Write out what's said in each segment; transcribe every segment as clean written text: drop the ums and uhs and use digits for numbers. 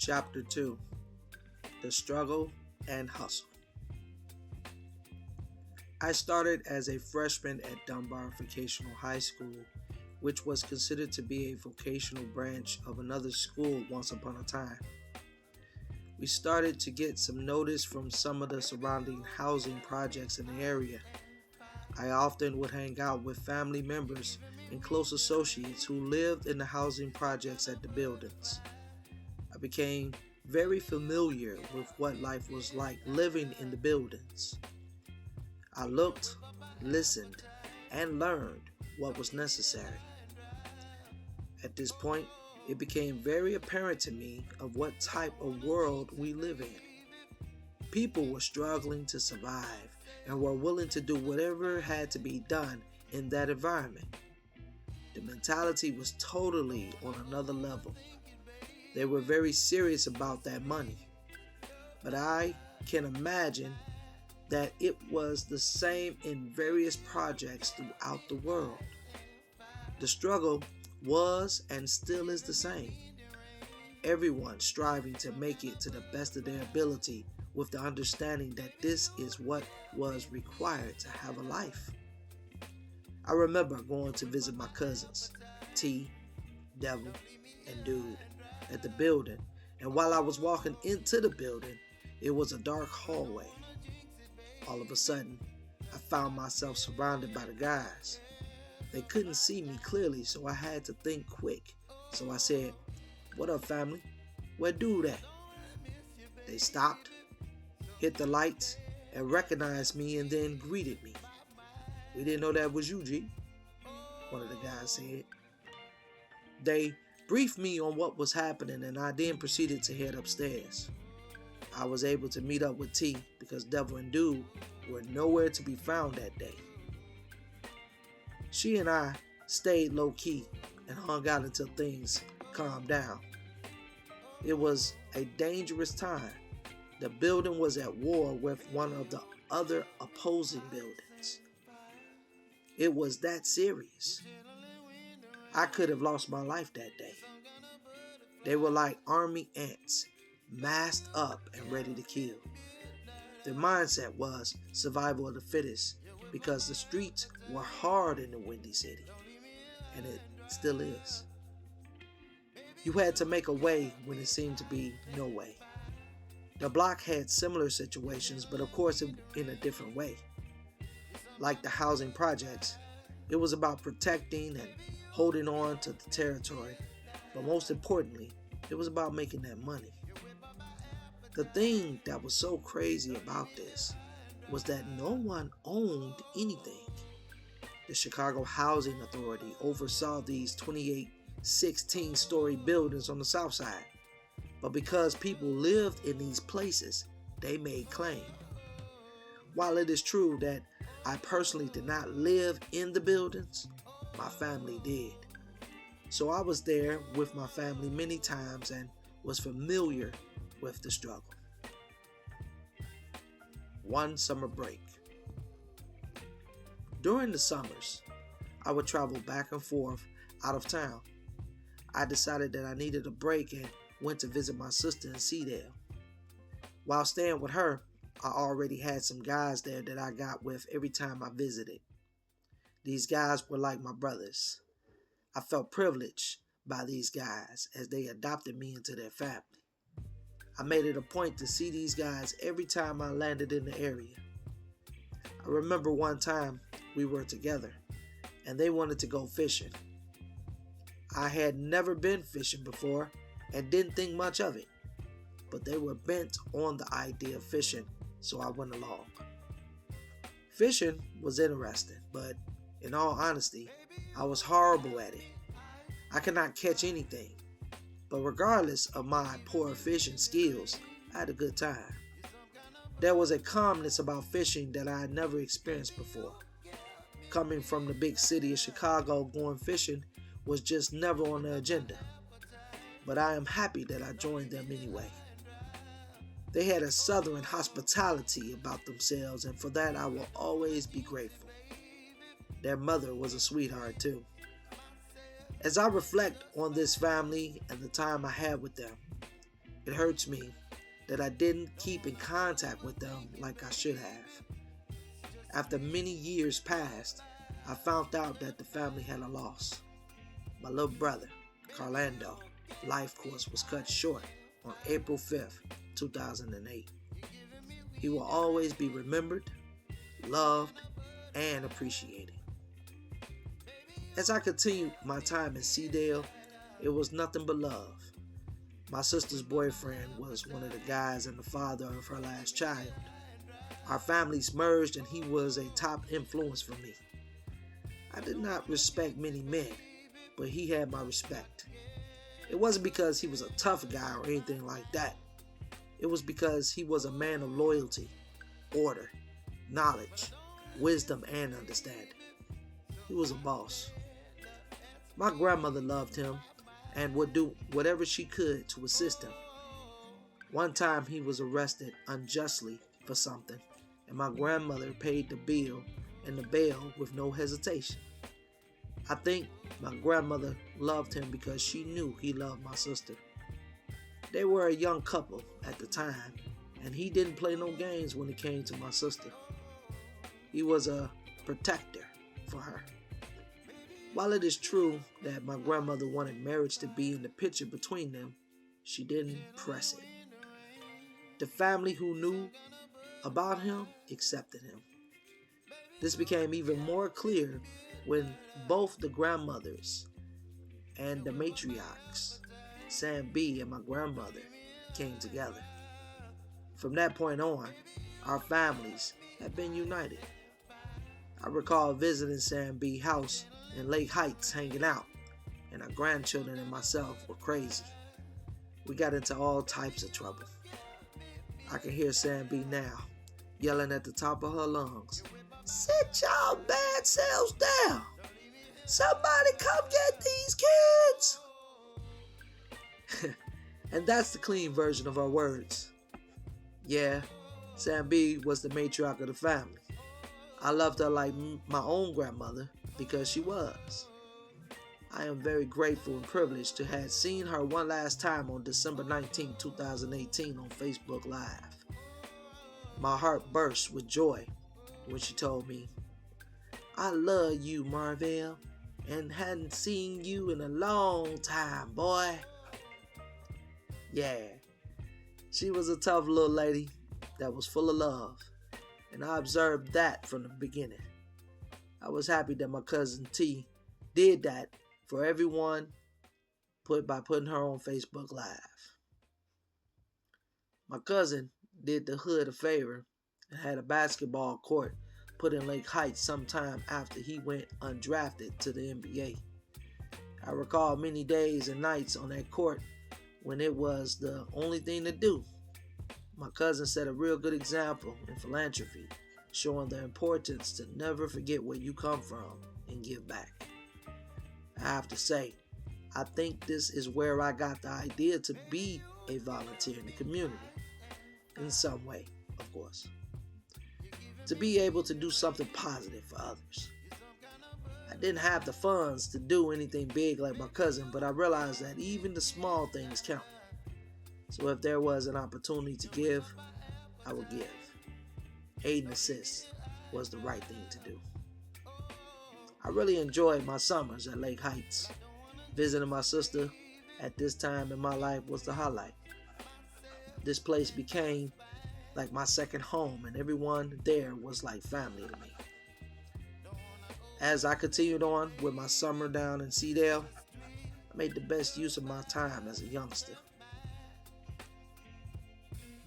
Chapter 2: The Struggle and Hustle. I started as a freshman at Dunbar Vocational High School, which was considered to be a vocational branch of another school once upon a time. We started to get some notice from some of the surrounding housing projects in the area. I often would hang out with family members and close associates who lived in the housing projects at the buildings. I became very familiar with what life was like living in the buildings. I looked, listened, and learned what was necessary. At this point, it became very apparent to me of what type of world we live in. People were struggling to survive and were willing to do whatever had to be done in that environment. The mentality was totally on another level. They were very serious about that money. But I can imagine that it was the same in various projects throughout the world. The struggle was and still is the same. Everyone striving to make it to the best of their ability with the understanding that this is what was required to have a life. I remember going to visit my cousins, T, Devil, and Dude, at the building, and while I was walking into the building, it was a dark hallway. All of a sudden, I found myself surrounded by the guys. They couldn't see me clearly, so I had to think quick. So I said, "What up, family? Where Dude at?" They stopped, hit the lights, and recognized me and then greeted me. "We didn't know that was you, G," one of the guys said. They briefed me on what was happening, and I then proceeded to head upstairs. I was able to meet up with T because Devil and Dude were nowhere to be found that day. She and I stayed low-key and hung out until things calmed down. It was a dangerous time. The building was at war with one of the other opposing buildings. It was that serious. I could have lost my life that day. They were like army ants, masked up and ready to kill. Their mindset was survival of the fittest because the streets were hard in the Windy City, and it still is. You had to make a way when it seemed to be no way. The block had similar situations, but of course in a different way. Like the housing projects, it was about protecting and holding on to the territory, but most importantly, it was about making that money. The thing that was so crazy about this was that no one owned anything. The Chicago Housing Authority oversaw these 28 16-story buildings on the south side, but because people lived in these places, they made claim. While it is true that I personally did not live in the buildings, my family did. So I was there with my family many times and was familiar with the struggle. One summer break. During the summers, I would travel back and forth out of town. I decided that I needed a break and went to visit my sister in Cedale. While staying with her, I already had some guys there that I got with every time I visited. These guys were like my brothers. I felt privileged by these guys as they adopted me into their family. I made it a point to see these guys every time I landed in the area. I remember one time we were together and they wanted to go fishing. I had never been fishing before and didn't think much of it, but they were bent on the idea of fishing, so I went along. Fishing was interesting, but in all honesty, I was horrible at it. I could not catch anything, but regardless of my poor fishing skills, I had a good time. There was a calmness about fishing that I had never experienced before. Coming from the big city of Chicago, going fishing was just never on the agenda, but I am happy that I joined them anyway. They had a southern hospitality about themselves, and for that I will always be grateful. Their mother was a sweetheart too. As I reflect on this family and the time I had with them, It hurts me that I didn't keep in contact with them like I should have. After many years passed, I found out that the family had a loss. My little brother, Carlando, life course was cut short on April 5th, 2008. He will always be remembered, loved, and appreciated. As I continued my time in Seedale, it was nothing but love. My sister's boyfriend was one of the guys and the father of her last child. Our families merged and he was a top influence for me. I did not respect many men, but he had my respect. It wasn't because he was a tough guy or anything like that. It was because he was a man of loyalty, order, knowledge, wisdom, and understanding. He was a boss. My grandmother loved him and would do whatever she could to assist him. One time he was arrested unjustly for something, and my grandmother paid the bill and the bail with no hesitation. I think my grandmother loved him because she knew he loved my sister. They were a young couple at the time, and he didn't play no games when it came to my sister. He was a protector for her. While it is true that my grandmother wanted marriage to be in the picture between them, she didn't press it. The family who knew about him accepted him. This became even more clear when both the grandmothers and the matriarchs, Sam B and my grandmother, came together. From that point on, our families have been united. I recall visiting Sam B's house in Lake Heights hanging out, and our grandchildren and myself were crazy. We got into all types of trouble. I can hear Sam B now, yelling at the top of her lungs, "Sit y'all bad selves down! Somebody come get these kids!" And that's the clean version of our words. Yeah, Sam B was the matriarch of the family. I loved her like my own grandmother because she was. I am very grateful and privileged to have seen her one last time on December 19, 2018 on Facebook Live. My heart burst with joy when she told me, "I love you, Marvell, and hadn't seen you in a long time, boy." Yeah, she was a tough little lady that was full of love, and I observed that from the beginning. I was happy that my cousin T did that for everyone by putting her on Facebook Live. My cousin did the hood a favor and had a basketball court put in Lake Heights sometime after he went undrafted to the NBA. I recall many days and nights on that court when it was the only thing to do. My cousin set a real good example in philanthropy, showing the importance to never forget where you come from and give back. I have to say, I think this is where I got the idea to be a volunteer in the community. In some way, of course. To be able to do something positive for others. I didn't have the funds to do anything big like my cousin, but I realized that even the small things count. So if there was an opportunity to give, I would give. Aid and assist was the right thing to do. I really enjoyed my summers at Lake Heights. Visiting my sister at this time in my life was the highlight. This place became like my second home, and everyone there was like family to me. As I continued on with my summer down in Seedale, I made the best use of my time as a youngster.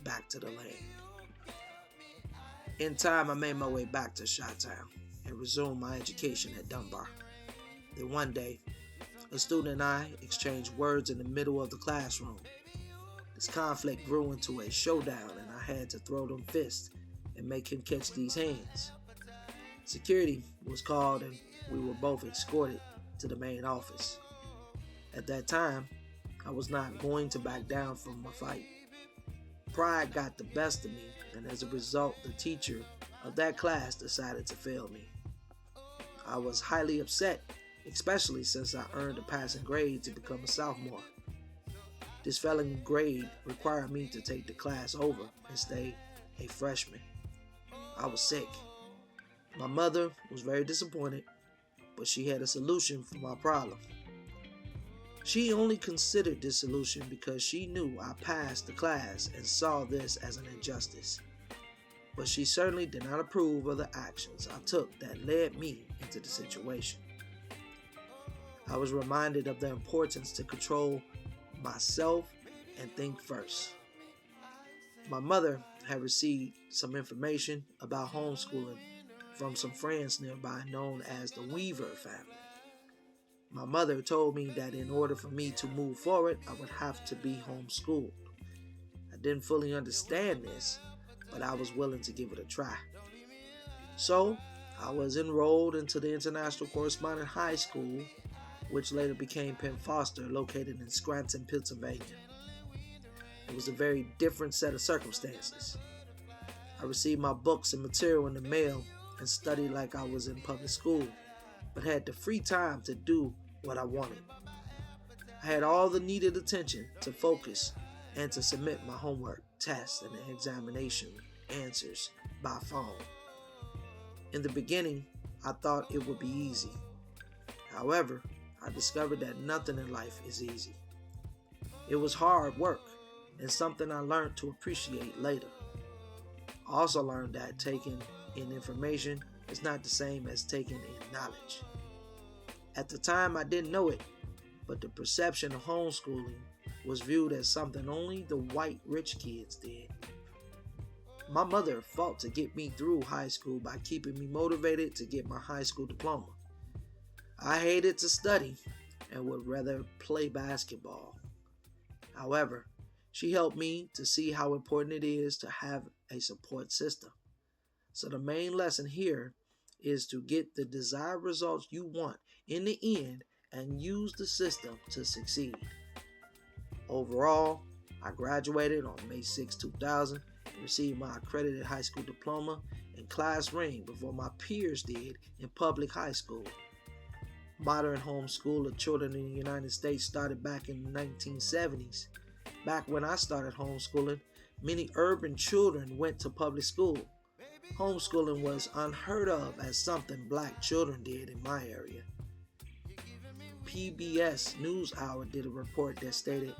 Back to the land. In time, I made my way back to Chi-Town and resumed my education at Dunbar. Then one day, a student and I exchanged words in the middle of the classroom. This conflict grew into a showdown, and I had to throw them fists and make him catch these hands. Security was called, and we were both escorted to the main office. At that time, I was not going to back down from my fight. Pride got the best of me, and as a result, the teacher of that class decided to fail me. I was highly upset, especially since I earned a passing grade to become a sophomore. This failing grade required me to take the class over and stay a freshman. I was sick. My mother was very disappointed, but she had a solution for my problem. She only considered this solution because she knew I passed the class and saw this as an injustice. But she certainly did not approve of the actions I took that led me into the situation. I was reminded of the importance to control myself and think first. My mother had received some information about homeschooling from some friends nearby known as the Weaver family. My mother told me that in order for me to move forward, I would have to be homeschooled. I didn't fully understand this, but I was willing to give it a try. So, I was enrolled into the International Correspondence High School, which later became Penn Foster, located in Scranton, Pennsylvania. It was a very different set of circumstances. I received my books and material in the mail and studied like I was in public school, but had the free time to do what I wanted. I had all the needed attention to focus and to submit my homework, tests, and examination answers by phone. In the beginning, I thought it would be easy. However, I discovered that nothing in life is easy. It was hard work and something I learned to appreciate later. I also learned that taking in information is not the same as taking in knowledge. At the time, I didn't know it, but the perception of homeschooling was viewed as something only the white rich kids did. My mother fought to get me through high school by keeping me motivated to get my high school diploma. I hated to study and would rather play basketball. However, she helped me to see how important it is to have a support system. So the main lesson here is to get the desired results you want in the end and use the system to succeed. Overall, I graduated on May 6, 2000 and received my accredited high school diploma and class ring before my peers did in public high school. Modern homeschool of children in the United States started back in the 1970s. Back when I started homeschooling, many urban children went to public school. Homeschooling was unheard of as something black children did in my area. PBS NewsHour did a report that stated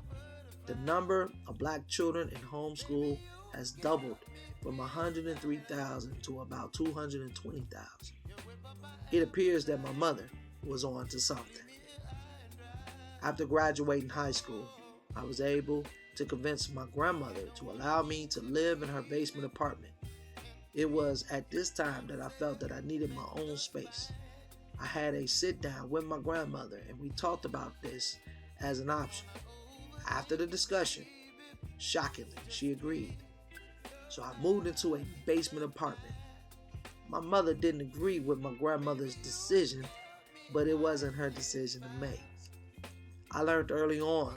the number of black children in homeschool has doubled from 103,000 to about 220,000. It appears that my mother was on to something. After graduating high school, I was able to convince my grandmother to allow me to live in her basement apartment. It was at this time that I felt that I needed my own space. I had a sit down with my grandmother and we talked about this as an option. After the discussion, shockingly, she agreed. So I moved into a basement apartment. My mother didn't agree with my grandmother's decision, but it wasn't her decision to make. I learned early on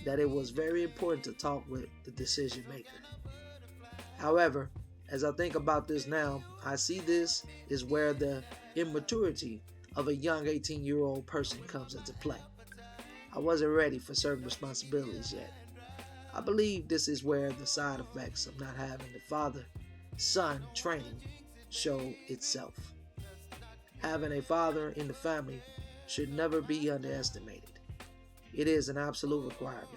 that it was very important to talk with the decision maker. However, as I think about this now, I see this is where the immaturity of a young 18-year-old person comes into play. I wasn't ready for certain responsibilities yet. I believe this is where the side effects of not having the father-son training show itself. Having a father in the family should never be underestimated. It is an absolute requirement.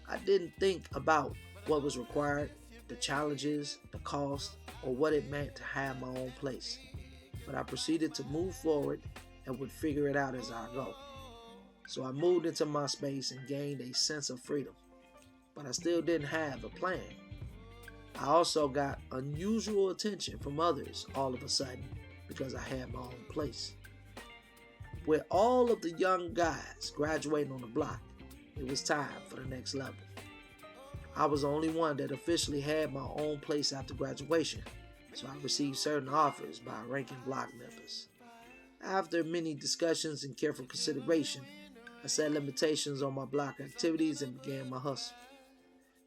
I didn't think about what was required, the challenges, the cost, or what it meant to have my own place. But I proceeded to move forward and would figure it out as I go. So I moved into my space and gained a sense of freedom. But I still didn't have a plan. I also got unusual attention from others all of a sudden because I had my own place. With all of the young guys graduating on the block, it was time for the next level. I was the only one that officially had my own place after graduation, so I received certain offers by ranking block members. After many discussions and careful consideration, I set limitations on my block activities and began my hustle.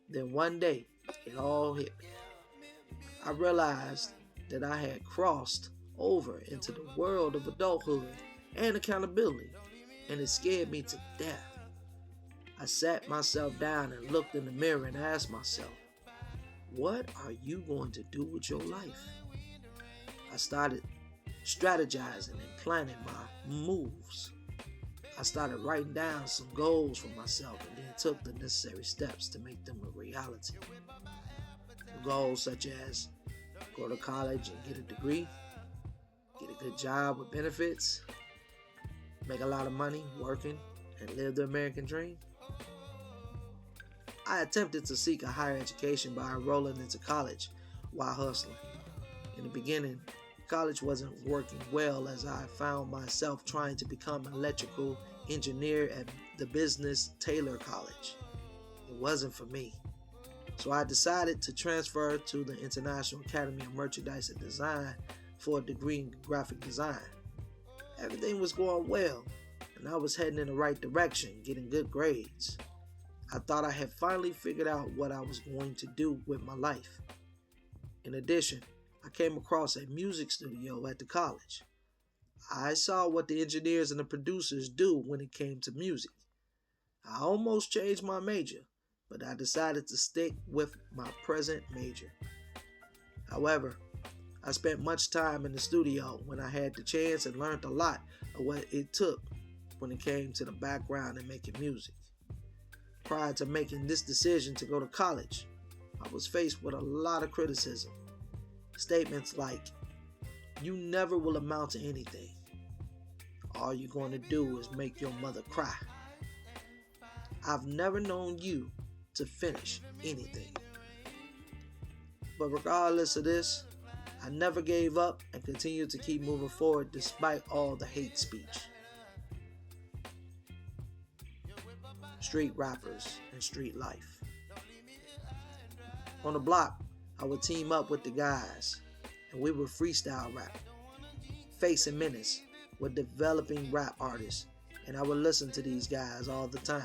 Then one day, it all hit me. I realized that I had crossed over into the world of adulthood and accountability, and it scared me to death. I sat myself down and looked in the mirror and asked myself, what are you going to do with your life? I started strategizing and planning my moves. I started writing down some goals for myself and then took the necessary steps to make them a reality. Goals such as go to college and get a degree, get a good job with benefits, make a lot of money working, and live the American dream. I attempted to seek a higher education by enrolling into college while hustling. In the beginning, college wasn't working well as I found myself trying to become an electrical engineer at the Business Taylor College. It wasn't for me. So I decided to transfer to the International Academy of Merchandise and Design for a degree in graphic design. Everything was going well, and I was heading in the right direction, getting good grades. I thought I had finally figured out what I was going to do with my life. In addition, I came across a music studio at the college. I saw what the engineers and the producers do when it came to music. I almost changed my major, but I decided to stick with my present major. However, I spent much time in the studio when I had the chance and learned a lot of what it took when it came to the background and making music. Prior to making this decision to go to college, I was faced with a lot of criticism. Statements like, you never will amount to anything. All you're going to do is make your mother cry. I've never known you to finish anything. But regardless of this, I never gave up and continued to keep moving forward despite all the hate speech. Street rappers and street life. On the block, I would team up with the guys and we would freestyle rap. Face and Menace were developing rap artists and I would listen to these guys all the time.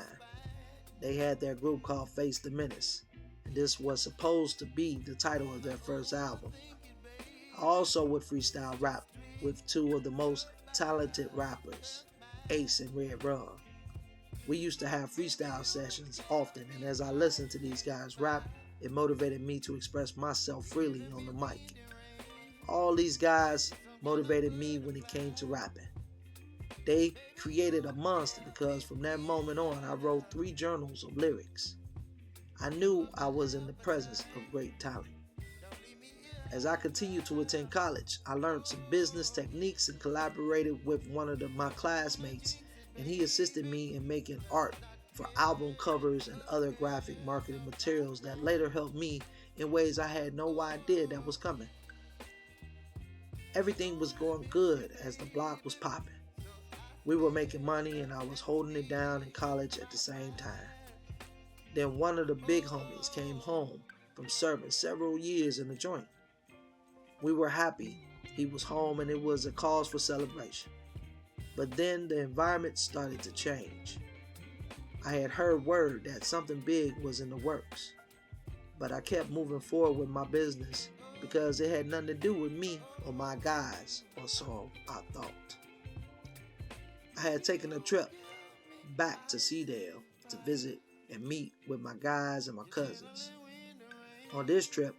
They had their group called Face the Menace, and this was supposed to be the title of their first album. I also would freestyle rap with two of the most talented rappers, Ace and Red Rum. We used to have freestyle sessions often, and as I listened to these guys rap, it motivated me to express myself freely on the mic. All these guys motivated me when it came to rapping. They created a monster because from that moment on, I wrote 3 journals of lyrics. I knew I was in the presence of great talent. As I continued to attend college, I learned some business techniques and collaborated with one of my classmates, and he assisted me in making art for album covers and other graphic marketing materials that later helped me in ways I had no idea that was coming. Everything was going good as the block was popping. We were making money and I was holding it down in college at the same time. Then one of the big homies came home from serving several years in the joint. We were happy he was home and it was a cause for celebration. But then the environment started to change. I had heard word that something big was in the works, but I kept moving forward with my business because it had nothing to do with me or my guys, or so I thought. I had taken a trip back to Seedale to visit and meet with my guys and my cousins. On this trip,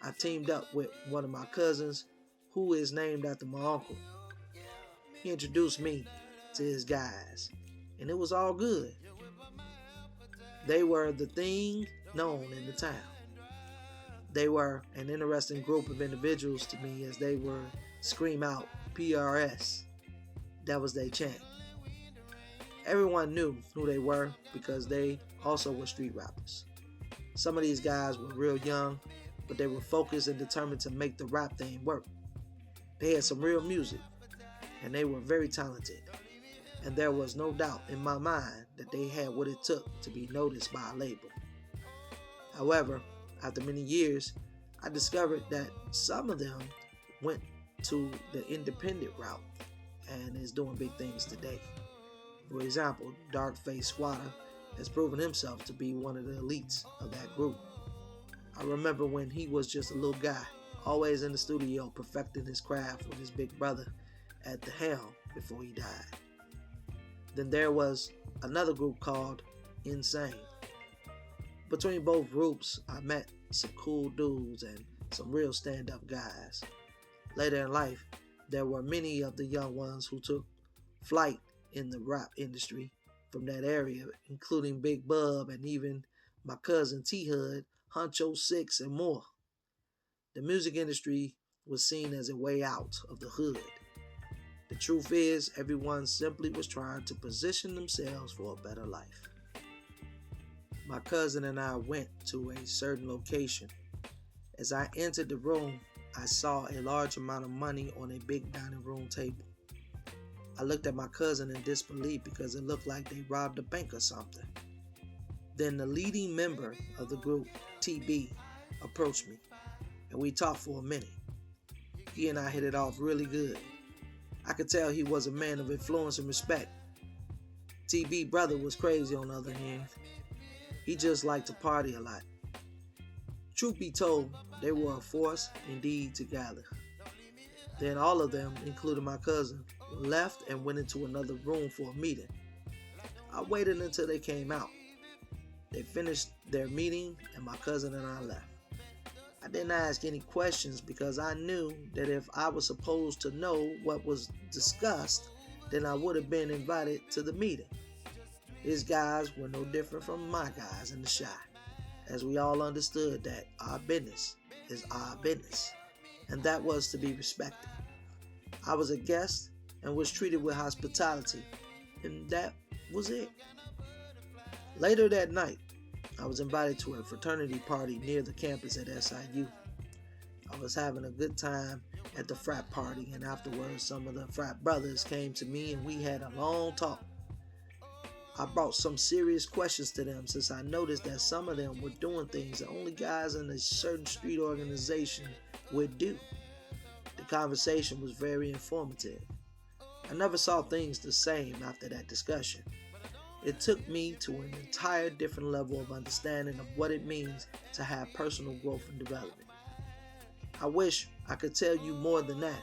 I teamed up with one of my cousins who is named after my uncle. He introduced me to his guys, and it was all good. They were the thing known in the town. They were an interesting group of individuals to me as they were scream out PRS. That was their chant. Everyone knew who they were because they also were street rappers. Some of these guys were real young, but they were focused and determined to make the rap thing work. They had some real music, and they were very talented. And there was no doubt in my mind that they had what it took to be noticed by a label. However, after many years, I discovered that some of them went to the independent route and is doing big things today. For example, Darkface Squatter has proven himself to be one of the elites of that group. I remember when he was just a little guy, always in the studio perfecting his craft with his big brother at the helm before he died. Then there was another group called insane. Between both groups, I met some cool dudes and some real stand-up guys. Later in life, there were many of the young ones who took flight in the rap industry from that area, including Big Bub and even my cousin T-Hud, Huncho Six, and more. The music industry was seen as a way out of the hood. The truth is, everyone simply was trying to position themselves for a better life. My cousin and I went to a certain location. As I entered the room, I saw a large amount of money on a big dining room table. I looked at my cousin in disbelief because it looked like they robbed a bank or something. Then the leading member of the group, TB, approached me, and we talked for a minute. He and I hit it off really good. I could tell he was a man of influence and respect. TB brother was crazy on the other hand. He just liked to party a lot. Truth be told, they were a force indeed to gather. Then all of them, including my cousin, left and went into another room for a meeting. I waited until they came out. They finished their meeting and my cousin and I left. I didn't ask any questions because I knew that if I was supposed to know what was discussed, then I would have been invited to the meeting. His guys were no different from my guys in the Chi, as we all understood that our business is our business, and that was to be respected. I was a guest and was treated with hospitality, and that was it. Later that night, I was invited to a fraternity party near the campus at SIU. I was having a good time at the frat party, and afterwards some of the frat brothers came to me and we had a long talk. I brought some serious questions to them since I noticed that some of them were doing things that only guys in a certain street organization would do. The conversation was very informative. I never saw things the same after that discussion. It took me to an entire different level of understanding of what it means to have personal growth and development. I wish I could tell you more than that,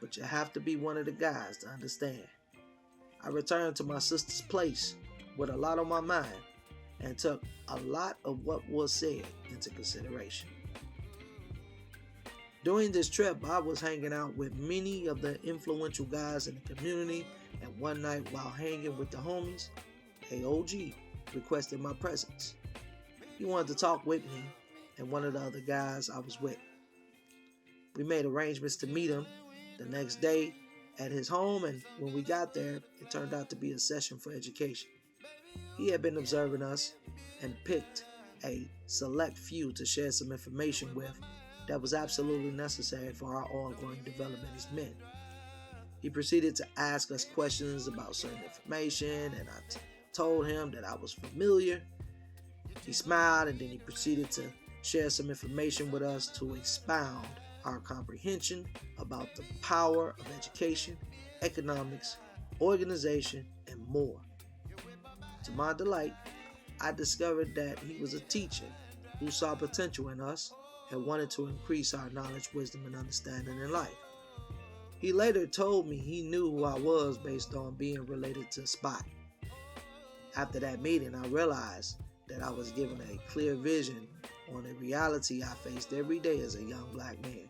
but you have to be one of the guys to understand. I returned to my sister's place with a lot on my mind and took a lot of what was said into consideration. During this trip, I was hanging out with many of the influential guys in the community, and one night while hanging with the homies, AOG requested my presence. He wanted to talk with me and one of the other guys I was with. We made arrangements to meet him the next day at his home, and when we got there, it turned out to be a session for education. He had been observing us and picked a select few to share some information with that was absolutely necessary for our ongoing development as men. He proceeded to ask us questions about certain information, and I told him that I was familiar. He smiled, and then he proceeded to share some information with us to expound our comprehension about the power of education, economics, organization, and more. To my delight, I discovered that he was a teacher who saw potential in us and wanted to increase our knowledge, wisdom, and understanding in life. He later told me he knew who I was based on being related to Spot. After that meeting, I realized that I was given a clear vision on the reality I faced every day as a young black man.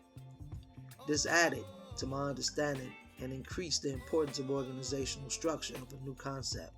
This added to my understanding and increased the importance of organizational structure of a new concept.